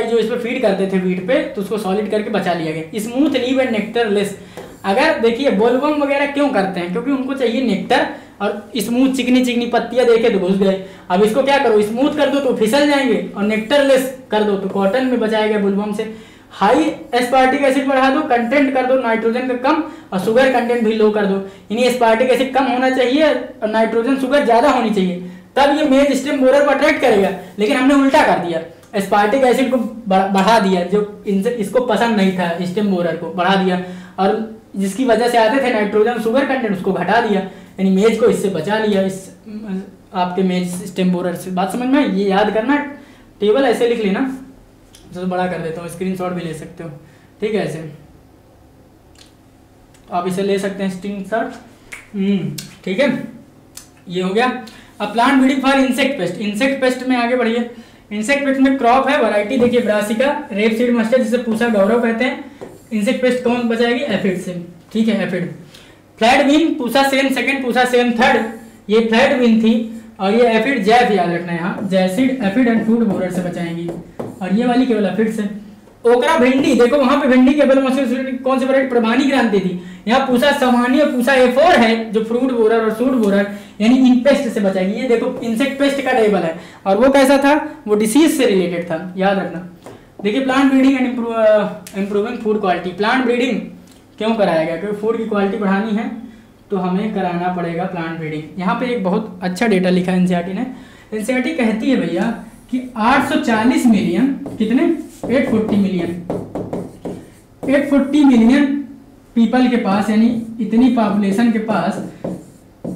जो इस पर फीड करते थे वीट पे, तो उसको सॉलिड करके बचा लिया गया। Smooth leave and nectar less, अगर देखिए बोलबम वगैरह क्यों करते हैं, क्योंकि उनको चाहिए नेक्टर, और स्मूथ चिकनी पत्तियां देखे तो घुस गए। अब इसको क्या करो, स्मूथ कर दो तो फिसल जाएंगे, और नेक्टर लेस कर दो तो कॉटन में बचाया गया बुलबम से। हाई एस्पार्टिक एसिड बढ़ा दो, कंटेंट कर दो नाइट्रोजन का कम, और शुगर कंटेंट भी लो कर दो, यानी एस्पार्टिक एसिड कम होना चाहिए और नाइट्रोजन शुगर ज्यादा होनी चाहिए, तब ये मेज स्टेम बोरर को अट्रैक्ट करेगा। लेकिन हमने उल्टा कर दिया, एस्पार्टिक एसिड को बढ़ा दिया, जो इसको पसंद नहीं था, स्टेम बोरर को बढ़ा दिया, और जिसकी वजह से आते थे नाइट्रोजन शुगर कंटेंट, उसको घटा दिया, यानी मेज को इससे बचा लिया, इस आपके मेज स्टेम बोरर से। बात समझ में, ये याद करना, टेबल ऐसे लिख लेना, तो बड़ा कर देता हूँ, स्क्रीनशॉट भी ले सकते हो, ठीक है। ऐसे आप इसे ले सकते हैं स्क्रीनशॉट, ठीक है। ये हो गया। अब plant breeding for insect pest में आगे बढ़िए। इंसेक्ट पेस्ट में क्रॉप है, वैरायटी देखिए ब्रासिका, रेपसीड मस्टर्ड, जिसे पूसा गौरव कहते हैं। इंसेक्ट पेस्ट कौन बचाएगी, एफिड से, ठीक है, aphid. Flat bean, Pusa same second, Pusa same third, ये फ्लैट बीन थी, और ये एफिड जैफ याद रखना है यहाँ, jassid aphid and food borer से बचाएंगी, और ये वाली केवल एफिड से। ओकरा भिंडी, देखो वहां पे भिंडी के कौन सी वैरायटी, प्रभानी क्रांति थी। यहाँ पूसा सामान्य और पूसा A4 है, जो फ्रूट बोरर और सूट बोरर, यानी इन पेस्ट से बचाएगी। ये देखो इंसेक्ट पेस्ट का टेबल है, और वो कैसा था, वो डिसीज से रिलेटेड था, याद रखना। देखिए plant breeding and improving food quality. Plant breeding क्यों कराया गया, क्योंकि फूड की क्वालिटी बढ़ानी है, तो हमें कराना पड़ेगा प्लांट ब्रीडिंग। यहाँ पे एक बहुत अच्छा डेटा लिखा है एनसीईआरटी ने। एनसीईआरटी कहती है भैया कि 840 मिलियन, कितने, 840 मिलियन पीपल के पास, यानी इतनी पॉपुलेशन के पास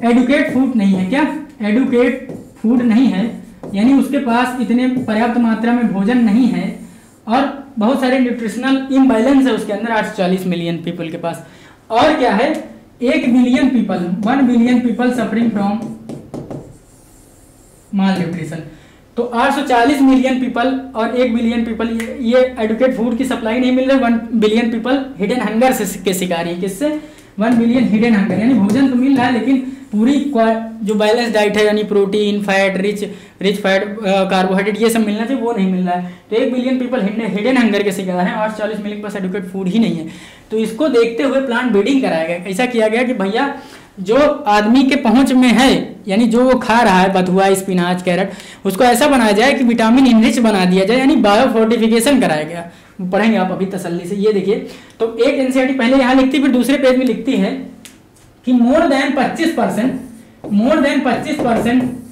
एडुकेट फूड नहीं है। क्या एडुकेट फूड नहीं है, यानी उसके पास इतने पर्याप्त मात्रा में भोजन नहीं है और बहुत सारे न्यूट्रिशनल इम्बैलेंस है उसके अंदर 840 मिलियन पीपल के पास। और क्या है, 1 billion people, 1 billion people suffering from mall nutrition. तो 840 मिलियन पीपल और 1 बिलियन पीपल ये एडुकेट फूड की सप्लाई नहीं मिल रही। 1 बिलियन पीपल हिडन हंगर से के शिकारी है। किससे? 1 बिलियन हिडन हंगर, यानी भोजन तो मिल रहा है लेकिन पूरी जो बैलेंस डाइट है, यानी protein, fat, rich fat, carbohydrate, ये सब मिलना चाहिए, वो नहीं मिल रहा है। तो 1 बिलियन पीपल हिडन हंगर के शिकार हैं, 840 मिलियन पास एडुकेट फूड ही नहीं है। तो इसको देखते हुए प्लांट ब्रीडिंग कराया गया। ऐसा किया गया कि भैया जो आदमी के पहुंच में है, यानी जो वो खा रहा है बथुआ, स्पिनाच, कैरेट, उसको ऐसा बनाया जाए कि विटामिन इनरिच बना दिया जाए, यानी बायो फोर्टिफिकेशन कराया गया। पढ़ेंगे आप अभी तसल्ली से। ये देखिए, तो एक एनसीईआरटी पहले यहाँ लिखती, फिर दूसरे पेज में लिखती है कि more than 25%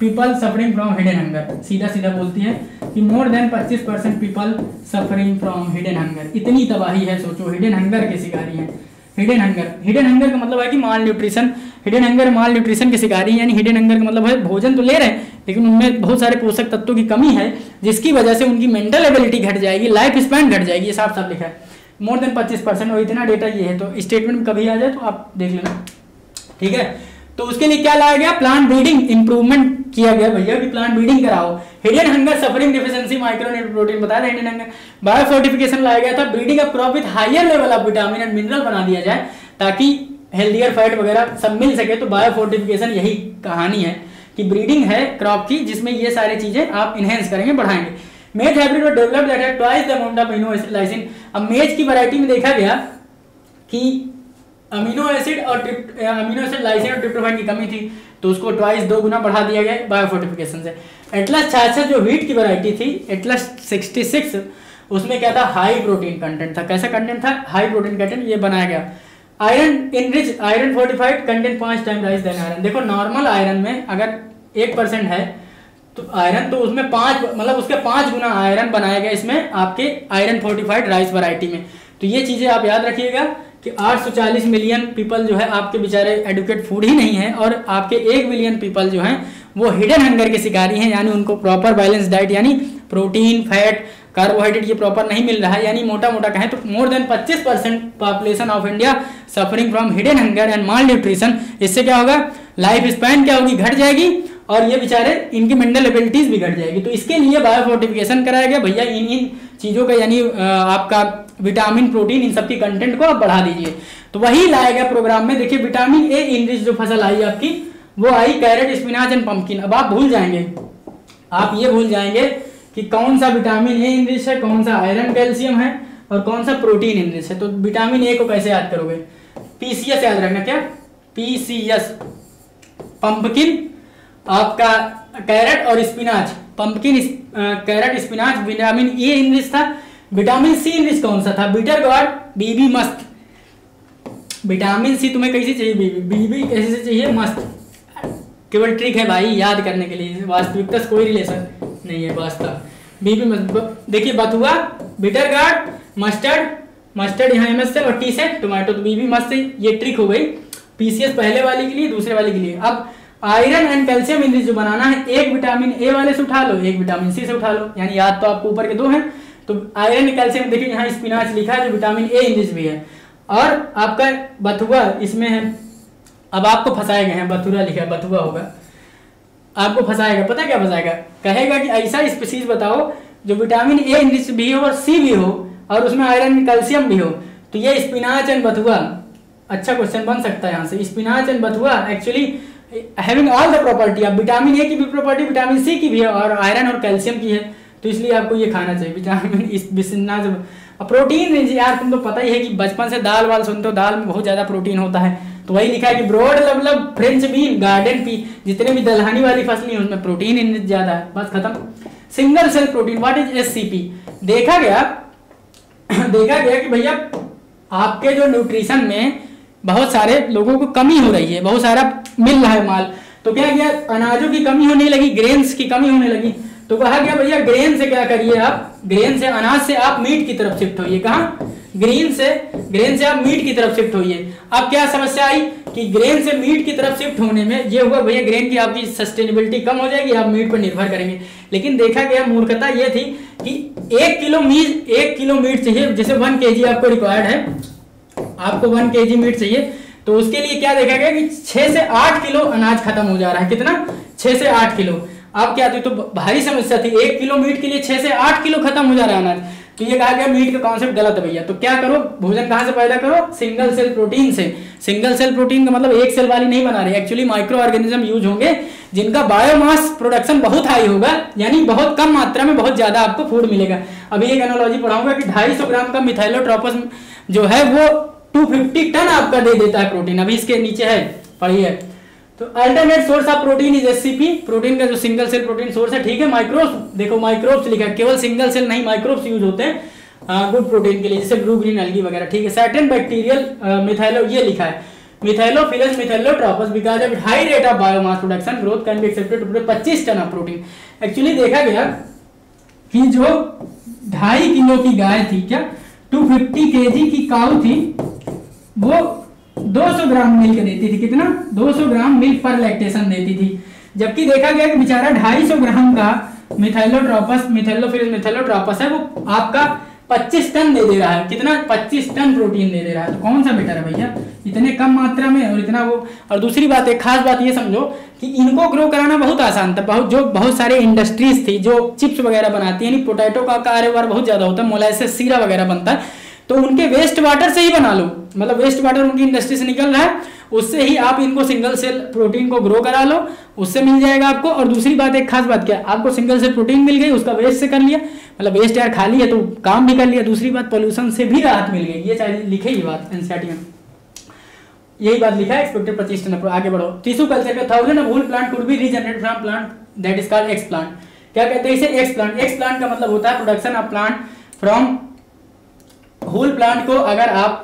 people suffering from hidden hunger. सीधा सीधा बोलती है कि more than 25% people suffering from hidden hunger. इतनी तबाही है, सोचो, हिडन हंगर के शिकारी हैं। हिडन हंगर का मतलब है कि माल न्यूट्रिशन। हिडन हंगर माल न्यूट्रिशन के शिकारी हैं, यानी हिडन हंगर का मतलब है भोजन तो ले रहे हैं लेकिन उनमें बहुत सारे पोषक तत्वों की कमी है, जिसकी वजह से उनकी मेंटल एबिलिटी घट जाएगी, लाइफ स्पैन घट जाएगी। ये साफ साफ लिखा है, मोर देन 25%। और इतना डेटा ये है, तो स्टेटमेंट में कभी आ जाए तो आप देख लेना, ठीक है। तो उसके लिए क्या लाया गया? प्लांट ब्रीडिंग इंप्रूवमेंट किया गया भैया कि प्लांट ब्रीडिंग कराओ। Hidden hunger suffering deficiency micronutrient protein बताया था। हिडन हंगर बायो फोर्टिफिकेशन लाया गया था। Breeding of crop with higher level of vitamin and mineral बना दिया जाए ताकि हेल्दियर फैट वगैरह सब मिल सके। तो बायो फोर्टिफिकेशन यही कहानी है कि ब्रीडिंग है क्रॉप की, जिसमें ये सारी चीजें आप इनहेंस करेंगे, बढ़ाएंगे। मेज hybrid were developed that had twice the amount of amino acid lysine. अब मेज की वैरायटी में देखा गया कि अमीनो एसिड लाइसिन और ट्रिप्टोफैन की कमी थी, तो उसको ट्वाइस 2 गुना बढ़ा दिया गया बायो फोर्टिफिकेशन से। एटलस 66 जो व्हीट की वैरायटी थी, एटलस 66, उसमें क्या था? हाई प्रोटीन कंटेंट था। कैसा कंटेंट था? High protein content. ये बनाया गया। Iron enrich, iron fortified content 5 time rice then iron. देखो, नॉर्मल आयरन में अगर 1% है तो आयरन, तो उसमें 5, मतलब उसके 5 गुना आयरन बनाया गया इसमें आपके आयरन फोर्टिफाइड राइस वैरायटी में। तो ये चीजें आप याद रखिएगा कि 840 मिलियन पीपल जो है आपके बेचारे एडुकेट फूड ही नहीं है, और आपके 1 बिलियन पीपल जो हैं वो हिडन हंगर के शिकारी हैं, यानी उनको प्रॉपर बैलेंस डाइट, यानी प्रोटीन, फैट, कार्बोहाइड्रेट ये प्रॉपर नहीं मिल रहा है। यानी मोटा मोटा कहें तो more than 25% population of India suffering from hidden hunger and mall nutrition. इससे क्या होगा? लाइफ स्पैन क्या होगी? घट जाएगी, और ये बेचारे इनकी मेंटल एबिलिटीज भी घट जाएगी। तो इसके लिए बायो फोर्टिफिकेशन कराया गया भैया। इन चीजों का, यानी आपका विटामिन, प्रोटीन, इन सब की कंटेंट को आप बढ़ा दीजिए। तो वही लाया गया प्रोग्राम में। देखिए, विटामिन ए इनरिच जो फसल आई आपकी, वो आई कैरेट, स्पिनाच एंड पंपकिन। अब आप भूल जाएंगे, आप ये भूल जाएंगे कि कौन सा विटामिन ए इनरिच है, कौन सा आयरन कैल्शियम है, और कौन सा प्रोटीन इनरिच है। तो विटामिन ए को कैसे याद करोगे? पीसीएस याद रखना। क्या? पीसीएस, पंपकिन, आपका कैरेट और spinach. Pumpkin, carrot, spinach vitamin A enrich था। विटामिन सी इनरिच कौन सा था? बीटर गॉड, बीबी मस्त। विटामिन सी तुम्हें कैसे चाहिए? बीबी कैसे चाहिए? मस्त। केवल ट्रिक है भाई याद करने के लिए, वास्तविकता से कोई रिलेशन नहीं है। वास्तव बीबी मस्त। देखिए, बथुआ, बीटर गार्ड, मस्टर्ड यहाँ एमएस से, और टी से टोमेटो, तो बीबी मस्त से। ये ट्रिक हो गई पीसीएस पहले वाले के लिए, दूसरे वाले के लिए। अब आयरन एंड कैल्शियम इनरिच जो बनाना है, एक विटामिन ए वाले से उठा लो, एक विटामिन सी से उठा लो, यानी याद तो आपको ऊपर के 2 हैं। तो आयरन कैल्शियम, देखिए यहाँ स्पिनाच लिखा है जो विटामिन ए इनरिच भी है, और आपका बथुआ इसमें है। अब आपको फंसाए गए हैं, बथुरा लिखा है, बथुआ होगा, आपको फंसाएगा। पता क्या फंसाएगा? कहेगा कि ऐसा स्पीशीज बताओ जो विटामिन ए इनरिच भी हो और सी भी हो, और उसमें आयरन कैल्शियम भी हो। तो ये स्पिनाच एंड बथुआ अच्छा क्वेश्चन बन सकता है यहाँ से। स्पिनाच एंड बथुआ actually having all the property. अब विटामिन ए की भी प्रॉपर्टी विटामिन सी की भी है, और आयरन और कैल्शियम की है, तो इसलिए आपको ये खाना चाहिए विटामिन। प्रोटीन यार तुम तो पता ही है कि बचपन से दाल वाल सुनते हो, दाल में बहुत ज्यादा प्रोटीन होता है। तो वही लिखा है कि ब्रॉड मतलब फ्रेंच बीन, गार्डन पी, जितने भी दलहनी वाली फसलें हैं उसमें प्रोटीन इनरिच ज्यादा है। बस खत्म। Single cell protein, what is SCP? देखा गया कि भैया आपके जो न्यूट्रिशन में बहुत सारे लोगों को कमी हो रही है, बहुत सारा मिल रहा है माल, तो क्या किया? अनाजों की कमी होने लगी, ग्रेन्स की कमी होने लगी। तो कहा गया भैया ग्रेन से क्या करिए आप, ग्रेन से, अनाज से आप मीट की तरफ शिफ्ट होइए। कहाँ? ग्रेन से आप मीट की तरफ शिफ्ट होइए। अब क्या समस्या आई कि ग्रेन से मीट की तरफ शिफ्ट होने में ये हुआ भैया ग्रेन की आपकी सस्टेनेबिलिटी कम हो जाएगी, आप मीट पर निर्भर करेंगे। लेकिन देखा गया मूर्खता ये थी कि 1 किलो मीट चाहिए, जैसे 1 kg आपको रिक्वायर्ड है, आपको 1 kg मीट चाहिए, तो उसके लिए क्या देखा गया कि 6 से 8 किलो अनाज खत्म हो जा रहा है। कितना? 6 से 8 किलो। अब क्या थी, तो भारी समस्या थी, 1 किलो मीट के लिए 6 से 8 किलो खत्म हो जा रहा है अनाज। तो ये कहा गया मीट का कॉन्सेप्ट गलत है भैया। तो क्या करो, भोजन कहां से पैदा करो? सिंगल सेल प्रोटीन से। सिंगल सेल प्रोटीन का मतलब एक सेल वाली नहीं बना रही, एक्चुअली माइक्रो ऑर्गेनिज्म यूज होंगे जिनका बायोमास प्रोडक्शन बहुत हाई होगा, यानी बहुत कम मात्रा में बहुत ज्यादा आपको फूड मिलेगा। अभी एक एनालॉजी पढ़ाऊंगा कि 250 ग्राम का मिथाइलोट्रोपस जो है वो 250 टन आपका दे देता है प्रोटीन। अभी इसके नीचे है, पढ़िए। तो alternate source of protein is SCP, protein का जो सिंगल सेल प्रोटीन सोर्स है, ठीक है। माइक्रोब्स, देखो माइक्रोब्स लिखा है, केवल सिंगल सेल नहीं, माइक्रोब्स यूज होते हैं गुड प्रोटीन के लिए, जैसे ब्लू ग्रीन एल्गी वगैरह, ठीक है। सर्टेन बैक्टीरियल मिथाइलो, ये लिखा है methylophilus methylotrophus because of high rate of biomass production growth can be accepted to 25 ton of protein. Actually देखा गया कि जो 2.5 किलो की गाय थी, क्या 250 kg की काऊ थी, वो 200 ग्राम मिल्क देती थी। कितना? 200 ग्राम मिल्क पर लैक्टेशन देती थी। जबकि देखा गया कि बेचारा 250 ग्राम का मिथाइलोट्रोपस, मिथाइलोफिलस मिथाइलोट्रोपस है, वो आपका 25 टन दे रहा है। कितना? 25 टन प्रोटीन दे रहा है। तो कौन सा बेटर है भैया, इतने कम मात्रा में और इतना वो। और दूसरी बात, एक खास बात ये समझो कि इनको ग्रो कराना बहुत आसान था। बहुत सारे इंडस्ट्रीज थी जो चिप्स वगैरह बनाती है, यानी पोटैटो का कारोबार बहुत ज्यादा होता है, मोलासेस सीरा वगैरह बनता है, तो उनके वेस्ट वाटर से ही बना लो, मतलब वेस्ट वाटर उनकी इंडस्ट्री से निकल रहा है, उससे ही आप इनको सिंगल सेल प्रोटीन को ग्रो करा लो, उससे मिल जाएगा आपको। और दूसरी बात, एक खास बात क्या, आपको सिंगल सेल प्रोटीन मिल गई, उसका वेस्ट से कर लिया, मतलब वेस्ट यार खाली है तो काम भी कर लिया। दूसरी बात, पोल्यूशन से भी राहत मिल गई। ये चाहिए लिखे ये बात एनसीईआरटी में, यही बात लिखा है, एक्सपेक्टेड 25 टन। आगे बढ़ो। टिश्यू कल्चर का 1000 of whole plant could be regenerated from plant that is called explant. क्या कहते हैं इसे? X plant. एक्स प्लांट का मतलब होता है production of plant from whole plant को। अगर आप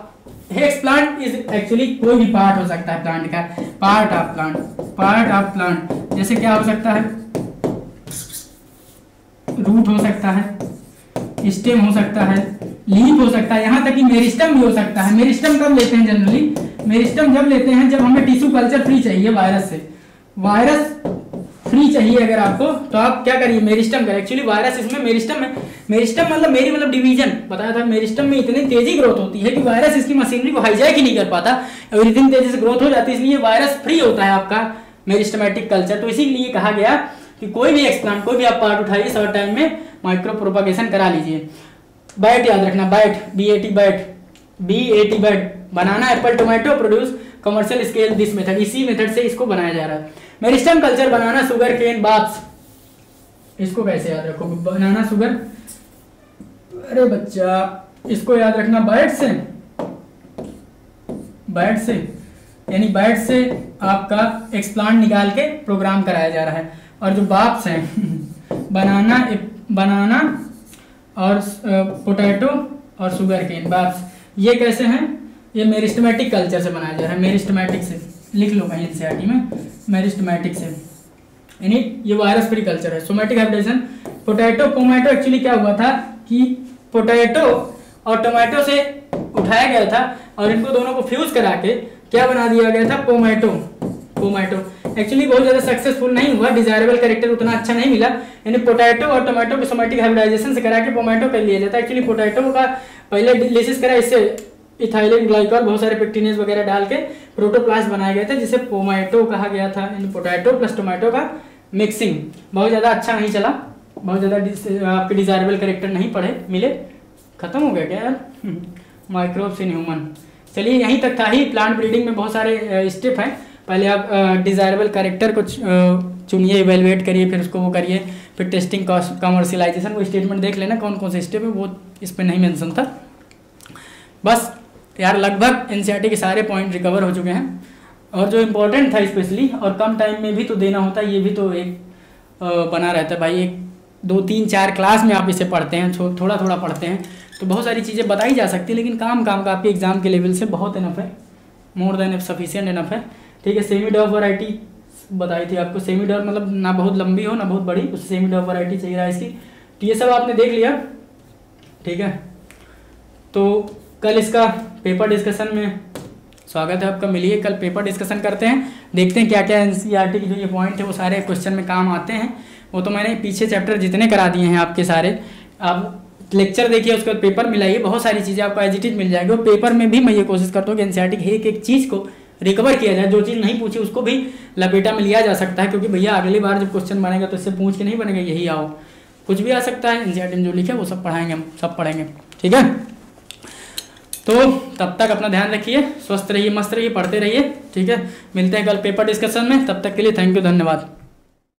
एक्स प्लांट इज एक्चुअली कोई भी पार्ट हो सकता है प्लांट का, पार्ट ऑफ प्लांट, जैसे क्या हो सकता है, रूट हो सकता है, स्टेम हो सकता है, लीफ हो सकता है, यहां तक कि मेरिस्टम भी हो सकता है। मेरिस्टम कब लेते हैं जनरली? मेरिस्टम जब लेते हैं जब हमें टिश्यू कल्चर फ्री चाहिए वायरस से, वायरस फ्री चाहिए अगर आपको, तो आप क्या करिए, मेरिस्टम करें। एक्चुअली वायरस इसमें मेरिस्टम है, मेरिस्टम मतलब डिवीजन बताया था। मेरिस्टम में इतनी तेजी ग्रोथ होती है कि वायरस इसकी मशीनरी को हाईजैक ही नहीं कर पाता, और इतनी तेजी से ग्रोथ हो जाती है, इसलिए वायरस फ्री होता है आपका मेरिस्टमेटिक कल्चर। तो इसीलिए कहा गया कि कोई भी एक्सप्लांट, कोई भी आप पार्ट उठाइए, शॉर्ट टाइम में माइक्रो प्रोपागेशन करा लीजिए। बैट याद रखना, bat, BAT bat, banana apple tomato produce commercial scale this method, इसी मेथड से इसको बनाया जा रहा है। मेरिस्टम कल्चर बनाना शुगर केन बाप्स, इसको कैसे याद रखो, बनाना शुगर, अरे बच्चा इसको याद रखना बैट से, यानी बैट से आपका एक्सप्लांट निकाल के प्रोग्राम कराया जा रहा है। और जो बाप्स हैं बनाना और पोटैटो और शुगर केन बाप्स, ये कैसे हैं? ये मेरिस्टमेटिक कल्चर से बनाया जा रहा है, मेरिस्टमेटिक से, लिख लो कहीं एनसीईआरटी में, मेरिस्टमेटिक से, यानी ये वायरस फ्री कल्चर है। सोमेटिक हाइब्रिडेशन, पोटैटो एक्चुअली क्या हुआ था कि पोटैटो और टोमेटो से उठाया गया था और इनको दोनों को फ्यूज करा के क्या बना दिया गया था, पोमैटो। एक्चुअली बहुत ज्यादा सक्सेसफुल नहीं हुआ, डिजायरेबल कैरेक्टर उतना अच्छा नहीं मिला, यानी पोटैटो और टोमेटो को सोमेटिक हाइब्रिडाइजेशन से करा के पोमैटो कर लिया जाता है। एक्चुअली पोटैटो का पहले लिसिस करा, इससे इथाइलिन ग्लाइकॉल बहुत सारे पेक्टिनेज वगैरह डाल के प्रोटोप्लास्ट बनाया गया था, जिसे पोमैटो कहा गया था। पोटैटो प्लस टोमेटो का मिक्सिंग बहुत ज़्यादा अच्छा नहीं चला, बहुत ज़्यादा आपके डिजायरेबल कैरेक्टर नहीं पड़े मिले, खत्म हो गया क्या यार माइक्रोब्स इन ह्यूमन। चलिए यहीं तक था ही। प्लांट ब्रीडिंग में बहुत सारे स्टेप हैं, पहले आप डिजायरेबल कैरेक्टर को चुनिए, इवेलुएट करिए, फिर उसको वो करिए, फिर टेस्टिंग, कमर्शियलाइजेशन, वो स्टेटमेंट देख लेना कौन कौन से स्टेप है, वो इस पर नहीं मेंशन था। बस यार लगभग एनसीईआरटी के सारे पॉइंट रिकवर हो चुके हैं, और जो इम्पोर्टेंट था स्पेशली, और कम टाइम में भी तो देना होता है, ये भी तो एक बना रहता है भाई। 1 2 3 4 क्लास में आप इसे पढ़ते हैं, थोड़ा थोड़ा पढ़ते हैं तो बहुत सारी चीज़ें बताई जा सकती है, लेकिन काम का आपके एग्जाम के लेवल से बहुत इनफ है, मोर देन सफिशिएंट इनफ है। ठीक है, सेमी डॉफ वैरायटी बताई थी आपको, सेमी डॉफ मतलब ना बहुत लंबी हो ना बहुत बड़ी, उससे सेमी डॉफ वैरायटी चाहिए रहा इसकी। तो ये सब आपने देख लिया, ठीक है। तो कल इसका पेपर डिस्कशन में स्वागत है आपका, मिलिए कल पेपर डिस्कशन करते हैं, देखते हैं क्या क्या एनसीईआरटी की जो ये पॉइंट है वो सारे क्वेश्चन में काम आते हैं। वो तो मैंने पीछे चैप्टर जितने करा दिए हैं आपके सारे, आप लेक्चर देखिए उसके बाद पेपर मिलाइए, बहुत सारी चीज़ें आपको एज इट इज मिल जाएगी। और पेपर में भी मैं ये कोशिश करता हूँ कि एनसीईआरटी की एक एक चीज़ को रिकवर किया जाए, जो चीज़ नहीं पूछी उसको भी लपेटा में लिया जा सकता है, क्योंकि भैया अगली बार जब क्वेश्चन बनेगा तो इससे पूछ के नहीं बनेगा यही आओ, कुछ भी आ सकता है। एनसीईआरटी में जो लिखे वो सब पढ़ाएंगे, हम सब पढ़ेंगे, ठीक है। तो तब तक अपना ध्यान रखिए, स्वस्थ रहिए, मस्त रहिए, पढ़ते रहिए, ठीक है। मिलते हैं कल पेपर डिस्कशन में, तब तक के लिए थैंक यू, धन्यवाद।